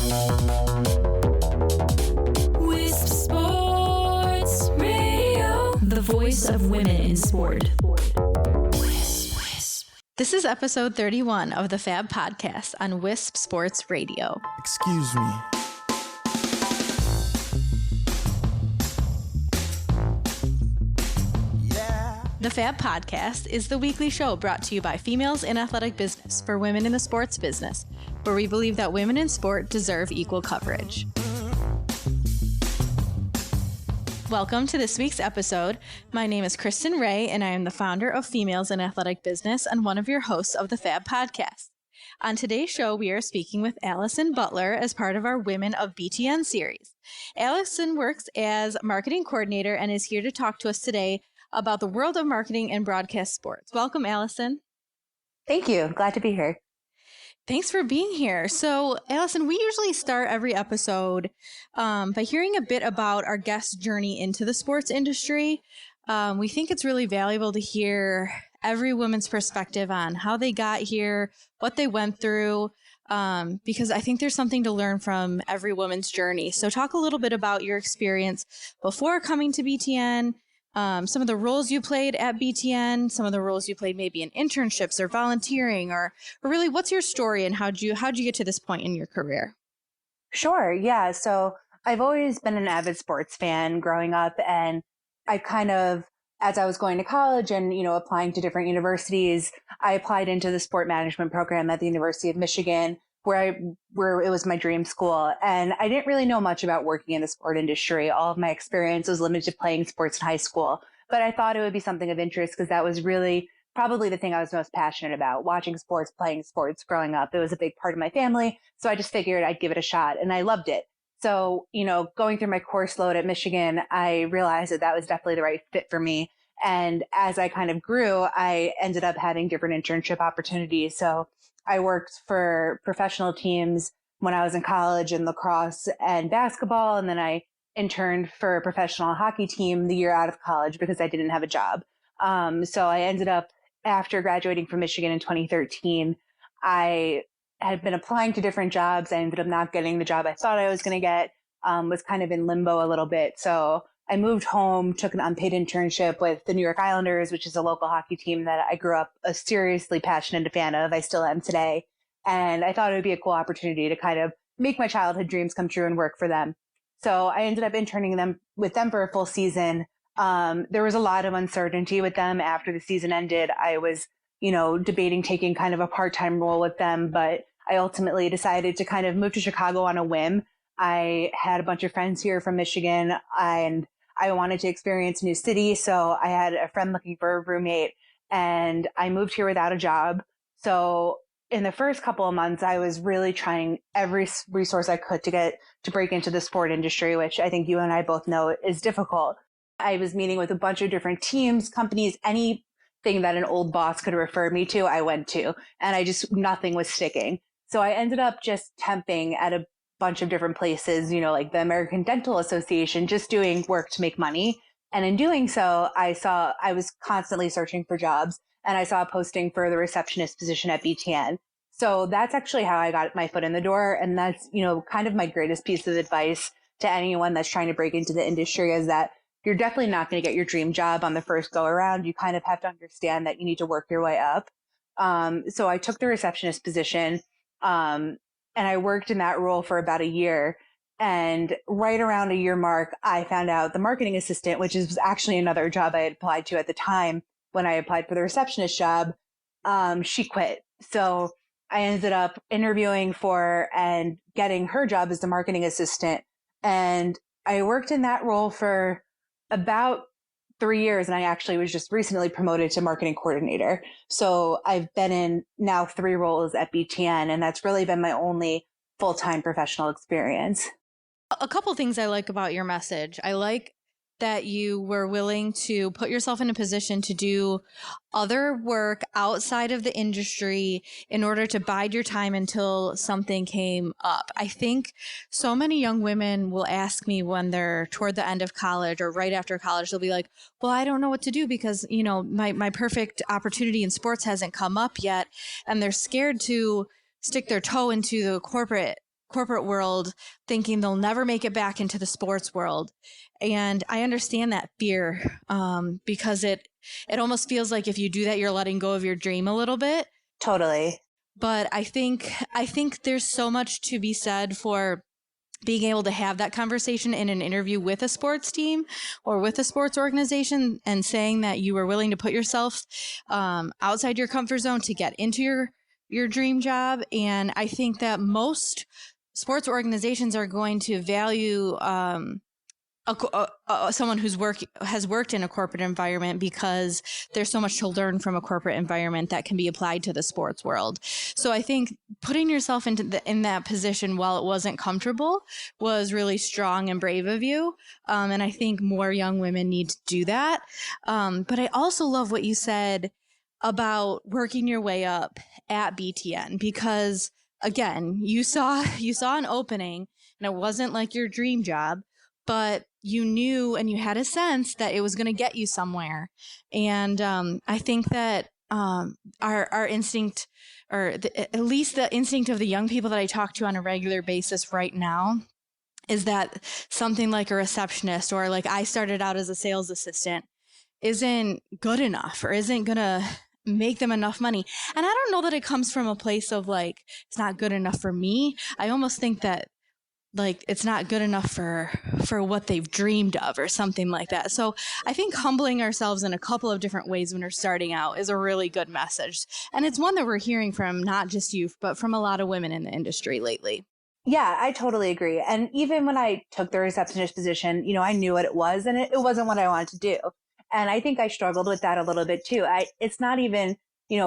Wisp Sports Radio, the voice of women in sport. This is episode 31 of the FAB podcast on Wisp Sports Radio. Excuse me. The FAB podcast is the weekly show brought to you by Females in Athletic Business for women in the sports business, where we believe that women in sport deserve equal coverage. Welcome to this week's episode. My name is Kristen Ray, and I am the founder of Females in Athletic Business and one of your hosts of the FAB podcast. On today's show, we are speaking with Allison Butler as part of our Women of BTN series. Allison works as marketing coordinator and is here to talk to us today about the world of marketing and broadcast sports. Welcome, Allison. Thank you. Glad to be here. Thanks for being here. So, Allison, we usually start every episode by hearing a bit about our guest's journey into the sports industry. We think it's really valuable to hear every woman's perspective on how they got here, what they went through, because I think there's something to learn from every woman's journey. So talk a little bit about your experience before coming to BTN, some of the roles you played at BTN, some of the roles you played maybe in internships or volunteering, or really what's your story and how'd you get to this point in your career? Sure. Yeah. So I've always been an avid sports fan growing up, and I kind of, as I was going to college and, applying to different universities, I applied into the sport management program at the University of Michigan, where it was my dream school. And I didn't really know much about working in the sport industry. All of my experience was limited to playing sports in high school, but I thought it would be something of interest because that was really probably the thing I was most passionate about, watching sports, playing sports growing up. It was a big part of my family. So I just figured I'd give it a shot, and I loved it. So, going through my course load at Michigan, I realized that was definitely the right fit for me. And as I kind of grew, I ended up having different internship opportunities. So I worked for professional teams when I was in college in lacrosse and basketball. And then I interned for a professional hockey team the year out of college because I didn't have a job. So I ended up, after graduating from Michigan in 2013, I had been applying to different jobs. I ended up not getting the job I thought I was going to get, was kind of in limbo a little bit. So I moved home, took an unpaid internship with the New York Islanders, which is a local hockey team that I grew up a seriously passionate fan of. I still am today. And I thought it would be a cool opportunity to kind of make my childhood dreams come true and work for them. So I ended up interning with them for a full season. There was a lot of uncertainty with them after the season ended. I was, debating taking kind of a part-time role with them, but I ultimately decided to kind of move to Chicago on a whim. I had a bunch of friends here from Michigan, and I wanted to experience a new city. So I had a friend looking for a roommate, and I moved here without a job. So in the first couple of months, I was really trying every resource I could to break into the sport industry, which I think you and I both know is difficult. I was meeting with a bunch of different teams, companies, anything that an old boss could refer me to, I went to, and nothing was sticking. So I ended up just temping at a bunch of different places, like the American Dental Association, just doing work to make money. And in doing so, I was constantly searching for jobs, and I saw a posting for the receptionist position at BTN. So that's actually how I got my foot in the door. And that's, kind of my greatest piece of advice to anyone that's trying to break into the industry is that you're definitely not going to get your dream job on the first go around. You kind of have to understand that you need to work your way up. So I took the receptionist position, and I worked in that role for about a year. And right around a year mark, I found out the marketing assistant, which was actually another job I had applied to at the time when I applied for the receptionist job, she quit. So I ended up interviewing for and getting her job as the marketing assistant. And I worked in that role for about 3 years, and I actually was just recently promoted to marketing coordinator. So I've been in now 3 roles at BTN, and that's really been my only full-time professional experience. A couple things I like about your message. I like that you were willing to put yourself in a position to do other work outside of the industry in order to bide your time until something came up. I think so many young women will ask me when they're toward the end of college or right after college, they'll be like, well, I don't know what to do because, my perfect opportunity in sports hasn't come up yet. And they're scared to stick their toe into the corporate corporate world thinking they'll never make it back into the sports world. And I understand that fear because it almost feels like if you do that, you're letting go of your dream a little bit. Totally. But I think there's so much to be said for being able to have that conversation in an interview with a sports team or with a sports organization and saying that you were willing to put yourself outside your comfort zone to get into your dream job. And I think that most sports organizations are going to value someone who's has worked in a corporate environment because there's so much to learn from a corporate environment that can be applied to the sports world. So I think putting yourself in that position while it wasn't comfortable was really strong and brave of you. And I think more young women need to do that. But I also love what you said about working your way up at BTN, because again, you saw an opening and it wasn't like your dream job, but you knew and you had a sense that it was going to get you somewhere. And I think that our instinct, or at least the instinct of the young people that I talk to on a regular basis right now, is that something like a receptionist or like I started out as a sales assistant isn't good enough or isn't going to make them enough money. And I don't know that it comes from a place of like, it's not good enough for me. I almost think that like it's not good enough for what they've dreamed of or something like that. So I think humbling ourselves in a couple of different ways when we're starting out is a really good message. And it's one that we're hearing from not just you, but from a lot of women in the industry lately. Yeah, I totally agree. And even when I took the receptionist position, I knew what it was and it wasn't what I wanted to do. And I think I struggled with that a little bit too. It's not even,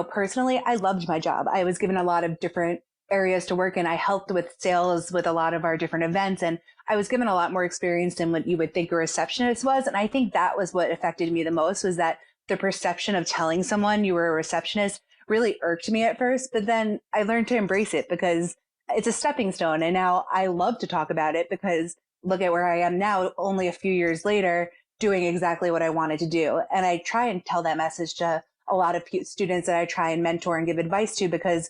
personally, I loved my job. I was given a lot of different areas to work in. I helped with sales with a lot of our different events, and I was given a lot more experience than what you would think a receptionist was. And I think that was what affected me the most, was that the perception of telling someone you were a receptionist really irked me at first, but then I learned to embrace it because it's a stepping stone. And now I love to talk about it because look at where I am now, only a few years later, doing exactly what I wanted to do. And I try and tell that message to a lot of students that I try and mentor and give advice to, because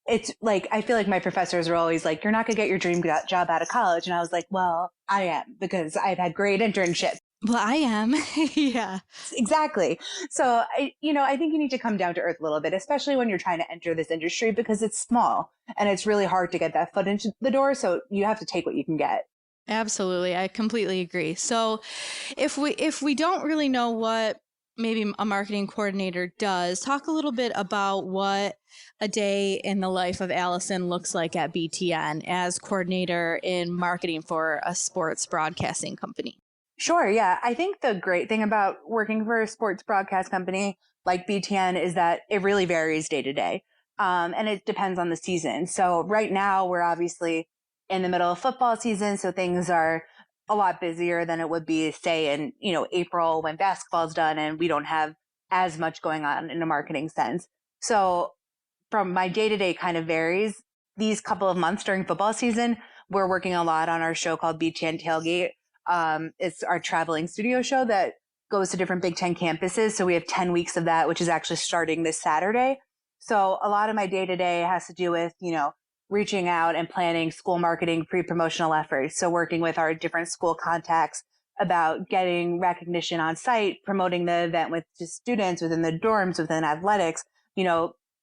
it's like, I feel like my professors are always like, you're not going to get your dream job out of college. And I was like, well, I am, because I've had great internships. Well, I am. Yeah, exactly. So, I think you need to come down to earth a little bit, especially when you're trying to enter this industry, because it's small and it's really hard to get that foot into the door. So you have to take what you can get. Absolutely. I completely agree. So if we don't really know what maybe a marketing coordinator does, talk a little bit about what a day in the life of Allison looks like at BTN as coordinator in marketing for a sports broadcasting company. Sure. Yeah. I think the great thing about working for a sports broadcast company like BTN is that it really varies day to day. And it depends on the season. So right now we're obviously in the middle of football season. So things are a lot busier than it would be, say, in, April when basketball's done and we don't have as much going on in a marketing sense. So from my day to day kind of varies. These couple of months during football season, we're working a lot on our show called BTN Tailgate. It's our traveling studio show that goes to different Big Ten campuses. So we have 10 weeks of that, which is actually starting this Saturday. So a lot of my day to day has to do with, reaching out and planning school marketing pre-promotional efforts. So working with our different school contacts about getting recognition on site, promoting the event with just students within the dorms, within athletics,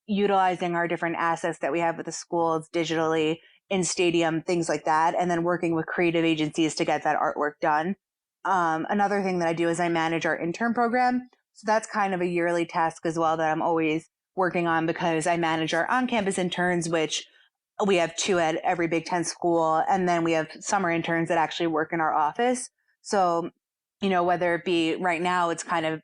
utilizing our different assets that we have with the schools digitally, in stadium, things like that. And then working with creative agencies to get that artwork done. Another thing that I do is I manage our intern program. So that's kind of a yearly task as well that I'm always working on, because I manage our on-campus interns, which we have 2 at every Big Ten school. And then we have summer interns that actually work in our office. So, whether it be right now, it's kind of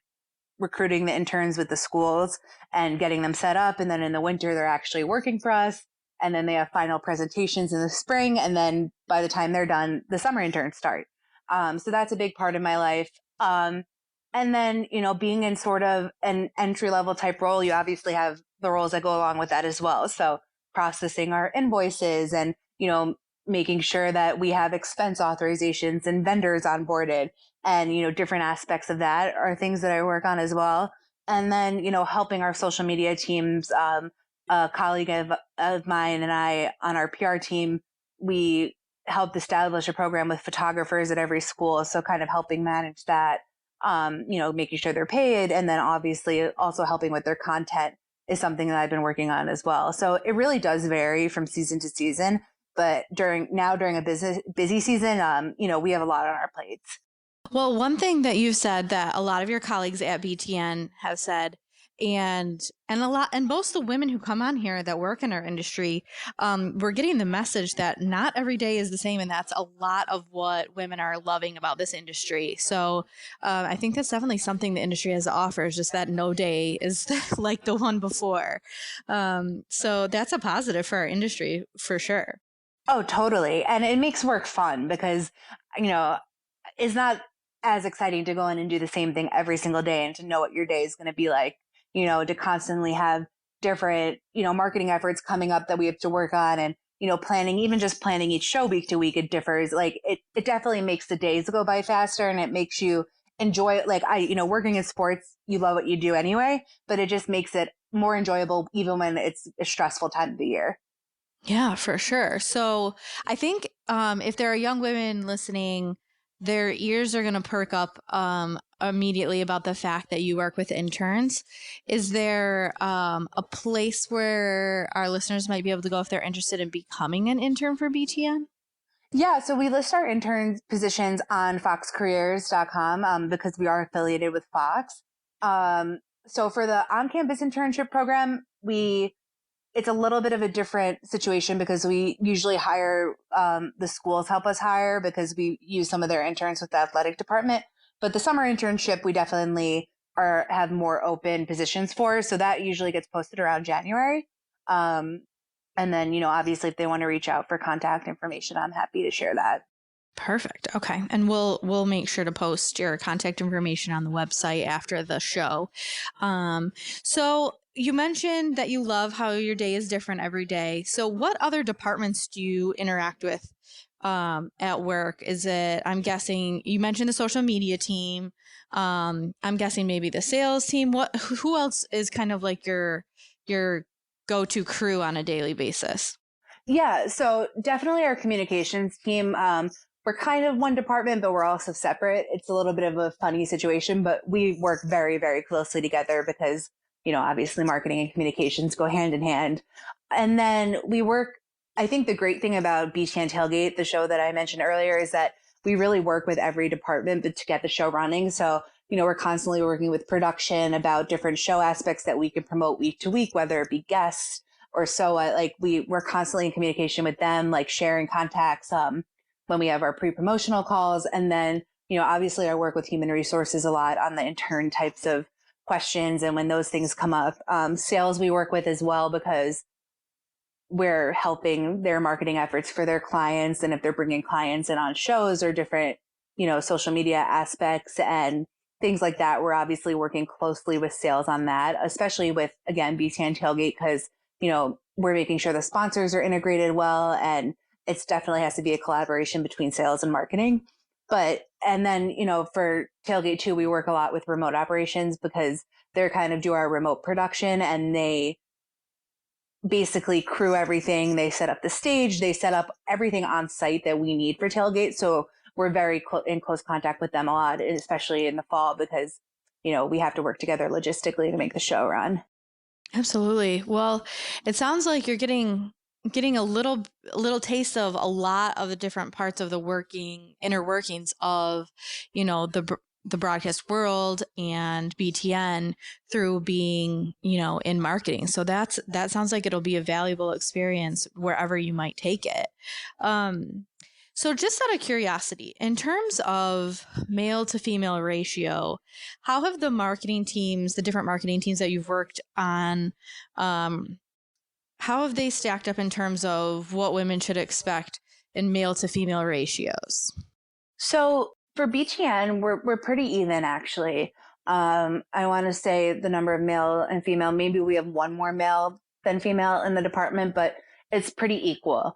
recruiting the interns with the schools and getting them set up. And then in the winter, they're actually working for us. And then they have final presentations in the spring. And then by the time they're done, the summer interns start. So that's a big part of my life. And then, being in sort of an entry level type role, you obviously have the roles that go along with that as well. So processing our invoices and, making sure that we have expense authorizations and vendors onboarded, and, different aspects of that are things that I work on as well. And then, helping our social media teams, a colleague of mine and I on our PR team we helped establish a program with photographers at every school. So kind of helping manage that, making sure they're paid. And then obviously also helping with their content is something that I've been working on as well. So it really does vary from season to season. But during a busy season, we have a lot on our plates. Well, one thing that you've said that a lot of your colleagues at BTN have said, and most of the women who come on here that work in our industry, we're getting the message that not every day is the same, and that's a lot of what women are loving about this industry. So I think that's definitely something the industry has to offer, is just that no day is like the one before. So that's a positive for our industry for sure. Oh, totally. And it makes work fun because, it's not as exciting to go in and do the same thing every single day and to know what your day is going to be like, to constantly have different, marketing efforts coming up that we have to work on and, even just planning each show week to week, it differs. Like it definitely makes the days go by faster and it makes you enjoy it. Like working in sports, you love what you do anyway, but it just makes it more enjoyable even when it's a stressful time of the year. Yeah, for sure. So I think if there are young women listening, their ears are going to perk up immediately about the fact that you work with interns. Is there a place where our listeners might be able to go if they're interested in becoming an intern for BTN? Yeah, so we list our intern positions on foxcareers.com because we are affiliated with Fox. So for the on-campus internship program, it's a little bit of a different situation because we usually hire, the schools help us hire because we use some of their interns with the athletic department. But the summer internship, we definitely have more open positions for. So that usually gets posted around January. And then, obviously if they want to reach out for contact information, I'm happy to share that. Perfect. Okay. And we'll make sure to post your contact information on the website after the show. So you mentioned that you love how your day is different every day. So what other departments do you interact with at work? I'm guessing you mentioned the social media team. I'm guessing maybe the sales team. Who else is kind of like your go-to crew on a daily basis? Yeah, so definitely our communications team. We're kind of one department, but we're also separate. It's a little bit of a funny situation, but we work very, very closely together because, obviously marketing and communications go hand in hand. And then I think the great thing about BTN Tailgate, the show that I mentioned earlier, is that we really work with every department to get the show running. So, we're constantly working with production about different show aspects that we can promote week to week, whether it be guests or so. We're constantly in communication with them, like sharing contacts when we have our pre-promotional calls. And then, obviously I work with human resources a lot on the intern types of questions. And when those things come up, sales we work with as well because we're helping their marketing efforts for their clients. And if they're bringing clients in on shows or different, social media aspects and things like that, we're obviously working closely with sales on that, especially with, again, BTN Tailgate, because, we're making sure the sponsors are integrated well. And it's definitely has to be a collaboration between sales and marketing. And then, for Tailgate 2, we work a lot with remote operations because they're kind of do our remote production and they basically crew everything. They set up the stage, they set up everything on site that we need for Tailgate. So we're very in close contact with them a lot, especially in the fall, because, we have to work together logistically to make the show run. Absolutely. Well, it sounds like you're getting a little taste of a lot of the different parts of the inner workings of, the broadcast world and BTN through being, in marketing. So that sounds like it'll be a valuable experience wherever you might take it. So just out of curiosity, in terms of male to female ratio, how have the different marketing teams that you've worked on, how have they stacked up in terms of what women should expect in male to female ratios? So for BTN, we're pretty even, actually. I want to say the number of male and female, maybe we have one more male than female in the department, but it's pretty equal.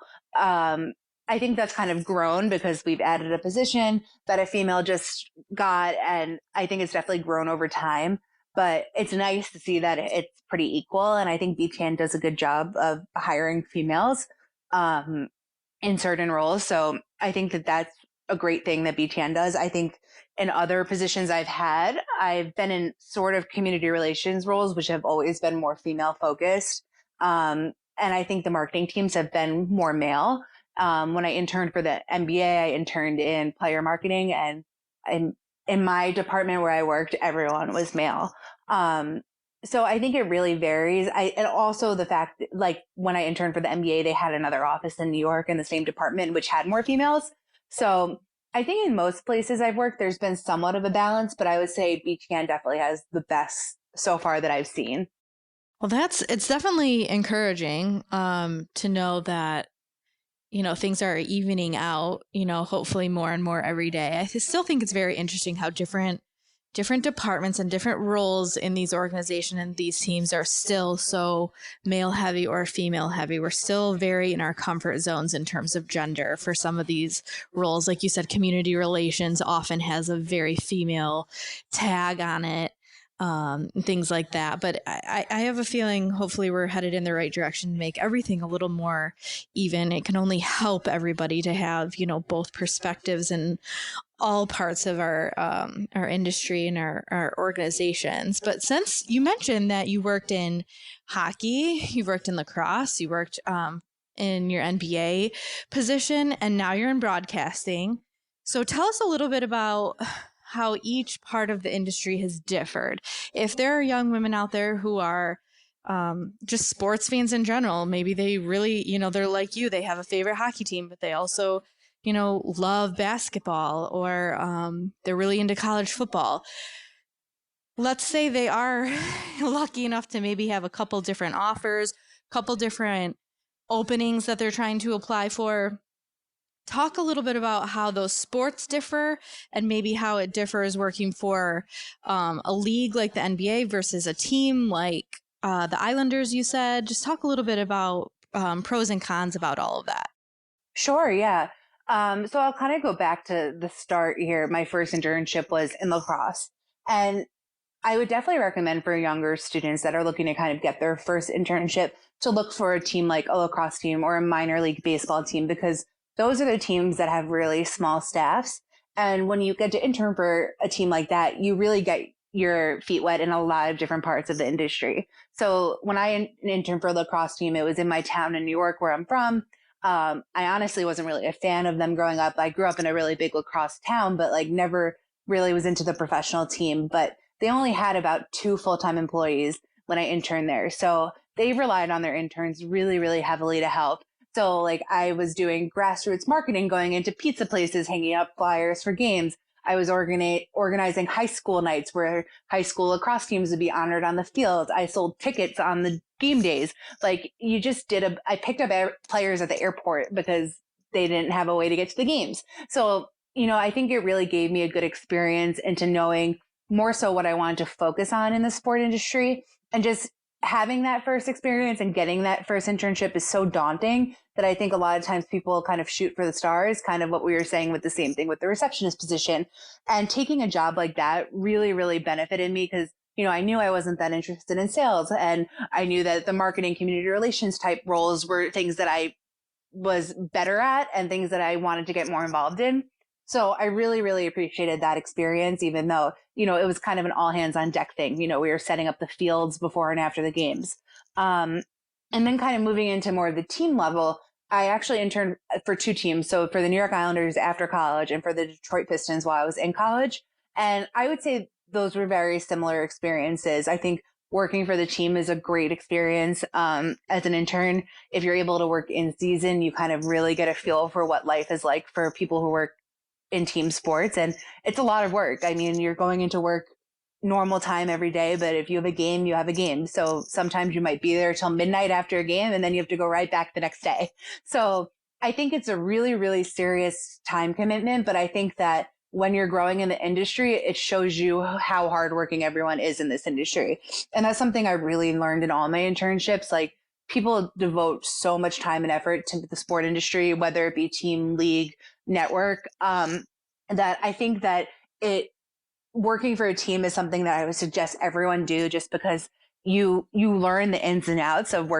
I think that's kind of grown because we've added a position that a female just got, and I think it's definitely grown over time. But it's nice to see that it's pretty equal, and I think BTN does a good job of hiring females. in certain roles. So I think that that's a great thing that BTN does. I think in other positions I've had, I've been in sort of community relations roles, which have always been more female focused. And I think the marketing teams have been more male. When I interned for the NBA, I interned in player marketing, and in my department where I worked, everyone was male. So I think it really varies. And also the fact that, like, when I interned for the NBA, they had another office in New York in the same department, which had more females. So I think in most places I've worked, there's been somewhat of a balance, but I would say BTN definitely has the best so far that I've seen. Well, it's definitely encouraging to know that, things are evening out, hopefully more and more every day. I still think it's very interesting how different departments and different roles in these organizations and these teams are still so male heavy or female heavy. We're still very in our comfort zones in terms of gender for some of these roles. Like you said, community relations often has a very female tag on it. Things like that. But I have a feeling hopefully we're headed in the right direction to make everything a little more even. It can only help everybody to have, both perspectives and all parts of our industry and our organizations. But since you mentioned that you worked in hockey, you worked in lacrosse, you worked in your NBA position, and now you're in broadcasting. So tell us a little bit about how each part of the industry has differed. If there are young women out there who are just sports fans in general, maybe they really, they're like you, they have a favorite hockey team, but they also, love basketball, or they're really into college football. Let's say they are lucky enough to maybe have a couple different offers, couple different openings that they're trying to apply for. Talk a little bit about how those sports differ and maybe how it differs working for a league like the NBA versus a team like the Islanders, you said. Just talk a little bit about pros and cons about all of that. Sure, yeah. So I'll kind of go back to the start here. My first internship was in lacrosse. And I would definitely recommend for younger students that are looking to kind of get their first internship to look for a team like a lacrosse team or a minor league baseball team, because those are the teams that have really small staffs. And when you get to intern for a team like that, you really get your feet wet in a lot of different parts of the industry. So when I interned for a lacrosse team, it was in my town in New York where I'm from. I honestly wasn't really a fan of them growing up. I grew up in a really big lacrosse town, but like never really was into the professional team. But they only had about 2 full-time employees when I interned there. So they relied on their interns really, really heavily to help. So like I was doing grassroots marketing, going into pizza places, hanging up flyers for games. I was organizing high school nights where high school lacrosse teams would be honored on the field. I sold tickets on the game days. Like I picked up players at the airport because they didn't have a way to get to the games. So, I think it really gave me a good experience into knowing more so what I wanted to focus on in the sport industry. And just having that first experience and getting that first internship is so daunting that I think a lot of times people kind of shoot for the stars, kind of what we were saying with the same thing with the receptionist position. And taking a job like that really, really benefited me because, I knew I wasn't that interested in sales. And I knew that the marketing community relations type roles were things that I was better at and things that I wanted to get more involved in. So I really, really appreciated that experience, even though, it was kind of an all hands on deck thing. We were setting up the fields before and after the games. And then kind of moving into more of the team level, I actually interned for 2 teams. So for the New York Islanders after college and for the Detroit Pistons while I was in college. And I would say those were very similar experiences. I think working for the team is a great experience. As an intern, if you're able to work in season, you kind of really get a feel for what life is like for people who work in team sports. And it's a lot of work. I mean, you're going into work normal time every day, but if you have a game, you have a game. So sometimes you might be there till midnight after a game and then you have to go right back the next day. So I think it's a really, really serious time commitment, but I think that when you're growing in the industry, it shows you how hardworking everyone is in this industry. And that's something I really learned in all my internships. Like, people devote so much time and effort to the sport industry, whether it be team, league, network, that I think that working for a team is something that I would suggest everyone do, just because you learn the ins and outs of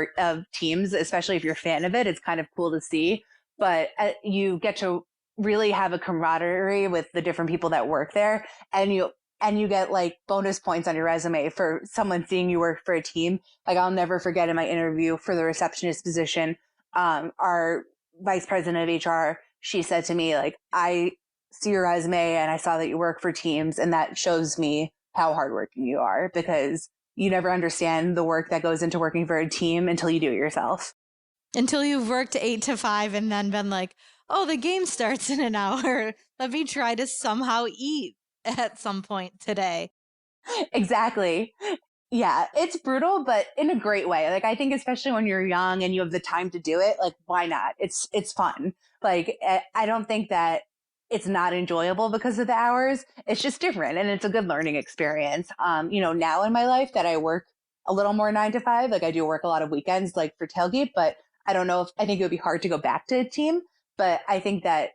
teams, especially if you're a fan of it. It's kind of cool to see. but you get to really have a camaraderie with the different people that work there. And you get like bonus points on your resume for someone seeing you work for a team. Like I'll never forget in my interview for the receptionist position, our vice president of HR, she said to me, like, I see your resume and I saw that you work for teams, and that shows me how hardworking you are, because you never understand the work that goes into working for a team until you do it yourself. Until you've worked 8 to 5 and then been like, oh, the game starts in an hour. Let me try to somehow eat at some point today. Exactly. Yeah, it's brutal, but in a great way. Like, I think especially when you're young and you have the time to do it, like, why not? It's fun. Like, I don't think that it's not enjoyable because of the hours. It's just different, and it's a good learning experience. Now in my life that I work a little more 9 to 5, like I do work a lot of weekends, like for tailgate, but I don't know I think it would be hard to go back to a team, but I think that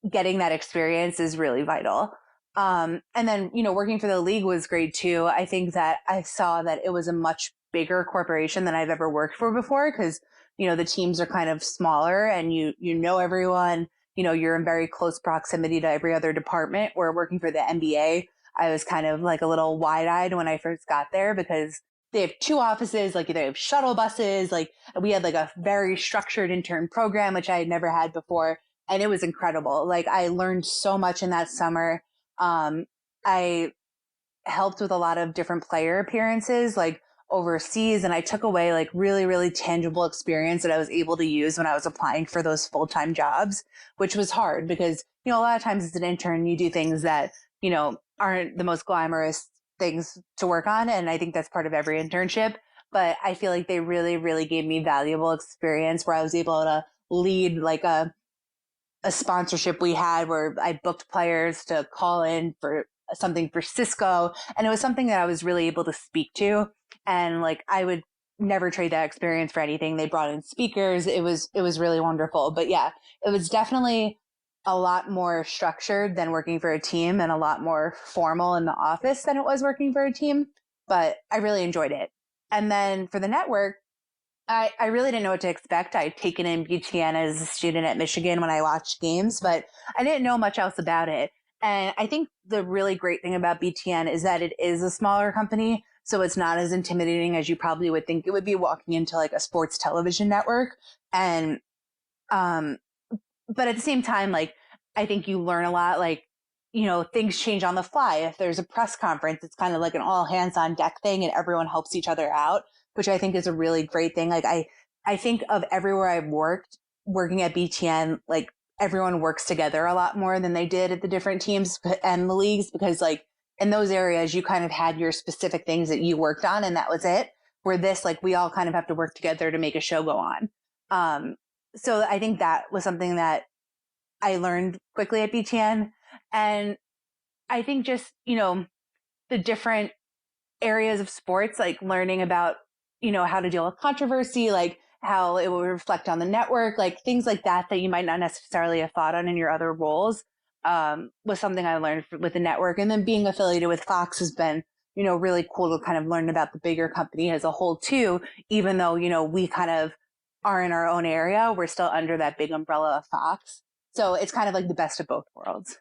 getting that experience is really vital. And then, working for the league was great too. I think that I saw that it was a much bigger corporation than I've ever worked for before, because, the teams are kind of smaller and you know everyone, you're in very close proximity to every other department. Where working for the NBA, I was kind of like a little wide-eyed when I first got there, because they have 2 offices, like they have shuttle buses, like we had like a very structured intern program, which I had never had before. And it was incredible. Like I learned so much in that summer. I helped with a lot of different player appearances, like overseas, and I took away like really, really tangible experience that I was able to use when I was applying for those full-time jobs, which was hard because, a lot of times as an intern, you do things that, aren't the most glamorous things to work on. And I think that's part of every internship. But I feel like they really, really gave me valuable experience where I was able to lead like a sponsorship we had where I booked players to call in for something for Cisco. And it was something that I was really able to speak to. And like, I would never trade that experience for anything. They brought in speakers. It was really wonderful. But yeah, it was definitely a lot more structured than working for a team, and a lot more formal in the office than it was working for a team. But I really enjoyed it. And then for the network, I really didn't know what to expect. I'd taken in BTN as a student at Michigan when I watched games, but I didn't know much else about it. And I think the really great thing about BTN is that it is a smaller company, so it's not as intimidating as you probably would think it would be walking into like a sports television network. And, but at the same time, like, I think you learn a lot, like, things change on the fly. If there's a press conference, it's kind of like an all hands on deck thing and everyone helps each other out, which I think is a really great thing. Like I think of everywhere I've worked, working at BTN, like everyone works together a lot more than they did at the different teams and the leagues, because like in those areas, you kind of had your specific things that you worked on and that was it. Where this, like, we all kind of have to work together to make a show go on. So I think that was something that I learned quickly at BTN. And I think just, the different areas of sports, like learning about, how to deal with controversy, like how it will reflect on the network, like things like that you might not necessarily have thought on in your other roles, was something I learned with the network. And then being affiliated with Fox has been, really cool to kind of learn about the bigger company as a whole too, even though, we kind of are in our own area, we're still under that big umbrella of Fox. So it's kind of like the best of both worlds.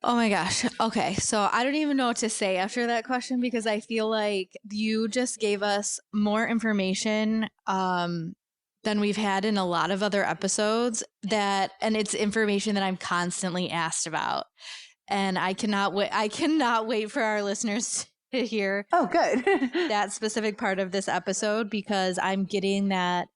Oh my gosh. Okay. So I don't even know what to say after that question, because I feel like you just gave us more information than we've had in a lot of other episodes, and it's information that I'm constantly asked about. And I cannot wait for our listeners to hear good. that specific part of this episode, because I'm getting that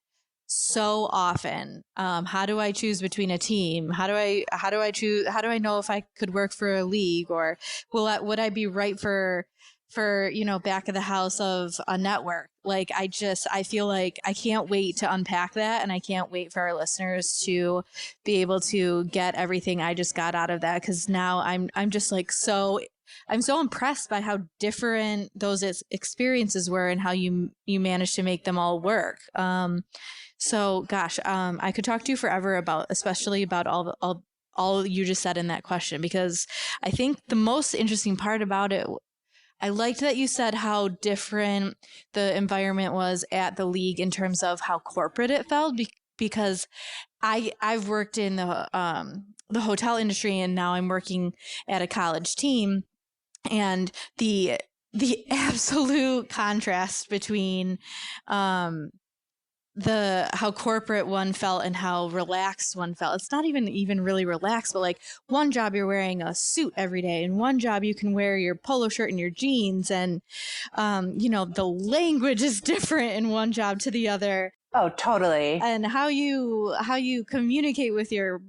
so often. How do I choose between a team? How do I choose? How do I know if I could work for a league, or would I be right for back of the house of a network? Like, I feel like I can't wait to unpack that, and I can't wait for our listeners to be able to get everything I just got out of that, because now I'm just like I'm so impressed by how different those experiences were and how you managed to make them all work. So gosh, I could talk to you forever especially about all you just said in that question, because I think the most interesting part about it, I liked that you said how different the environment was at the league in terms of how corporate it felt, because I've worked in the hotel industry, and now I'm working at a college team, and the absolute contrast between how corporate one felt and how relaxed one felt. It's not even really relaxed, but like one job you're wearing a suit every day, and one job you can wear your polo shirt and your jeans, and the language is different in one job to the other. Oh, totally. And how you communicate with your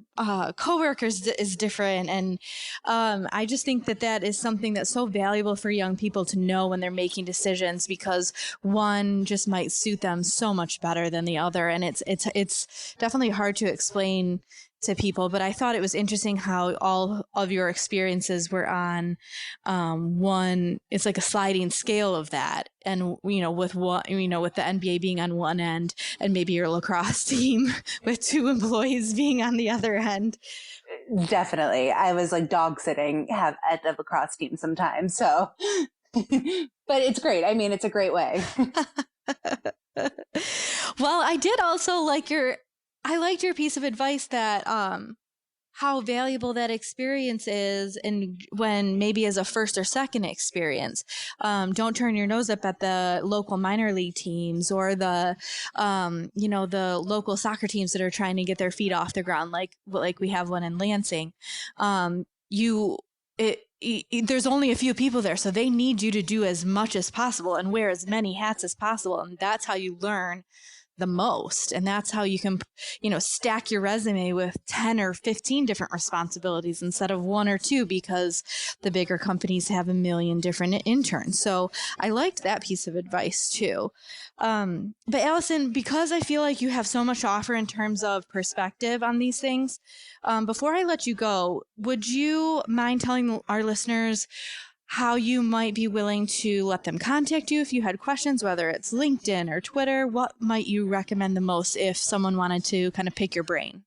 coworkers is different. And I just think that is something that's so valuable for young people to know when they're making decisions, because one just might suit them so much better than the other. And it's definitely hard to explain to people, but I thought it was interesting how all of your experiences were on one. It's like a sliding scale of that, and with the NBA being on one end, and maybe your lacrosse team with 2 employees being on the other end. Definitely, I was like dog sitting at the lacrosse team sometimes. So, but it's great. I mean, it's a great way. Well, I did also like I liked your piece of advice that how valuable that experience is, and when maybe as a first or second experience, don't turn your nose up at the local minor league teams or the local soccer teams that are trying to get their feet off the ground, like we have one in Lansing. There's only a few people there, so they need you to do as much as possible and wear as many hats as possible, and that's how you learn the most. And that's how you can, stack your resume with 10 or 15 different responsibilities instead of 1 or 2, because the bigger companies have a million different interns. So I liked that piece of advice too. But Allison, because I feel like you have so much to offer in terms of perspective on these things, before I let you go, would you mind telling our listeners how you might be willing to let them contact you if you had questions, whether it's LinkedIn or Twitter? What might you recommend the most if someone wanted to kind of pick your brain?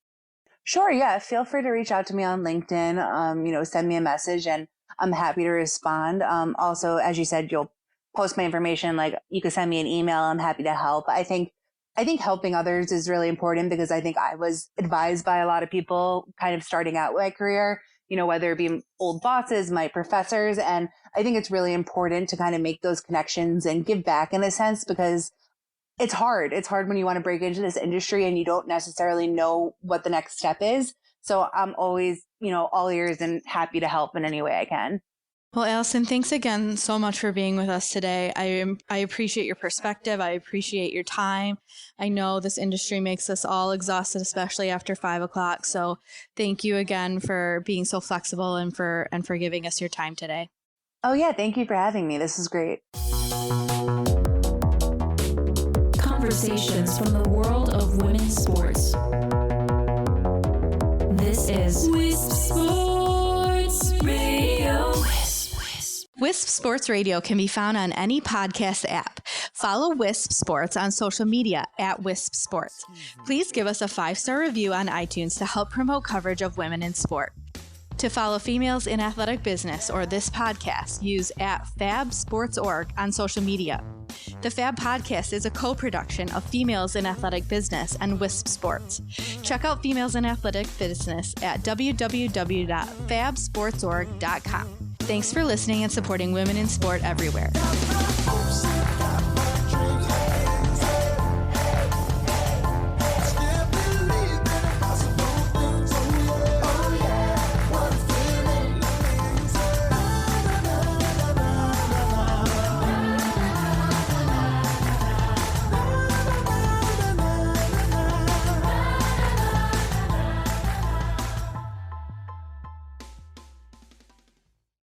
Sure. Yeah. Feel free to reach out to me on LinkedIn, send me a message, and I'm happy to respond. Also, as you said, you'll post my information. Like, you could send me an email. I'm happy to help. I think helping others is really important, because I think I was advised by a lot of people kind of starting out my career, whether it be old bosses, my professors. And I think it's really important to kind of make those connections and give back in a sense, because it's hard. It's hard when you want to break into this industry and you don't necessarily know what the next step is. So I'm always, all ears and happy to help in any way I can. Well, Allison, thanks again so much for being with us today. I appreciate your perspective. I appreciate your time. I know this industry makes us all exhausted, especially after 5 o'clock. So thank you again for being so flexible and for giving us your time today. Oh yeah, thank you for having me. This is great. Conversations from the world of women's sports. This is Wisp Sports Radio. Wisp Sports Radio can be found on any podcast app. Follow Wisp Sports on social media at Wisp Sports. Please give us a 5-star review on iTunes to help promote coverage of women in sport. To follow Females in Athletic Business or this podcast, use @FAB Sports.org on social media. The FAB podcast is a co-production of Females in Athletic Business and Wisp Sports. Check out Females in Athletic Business at www.fabsportsorg.com. Thanks for listening and supporting women in sport everywhere.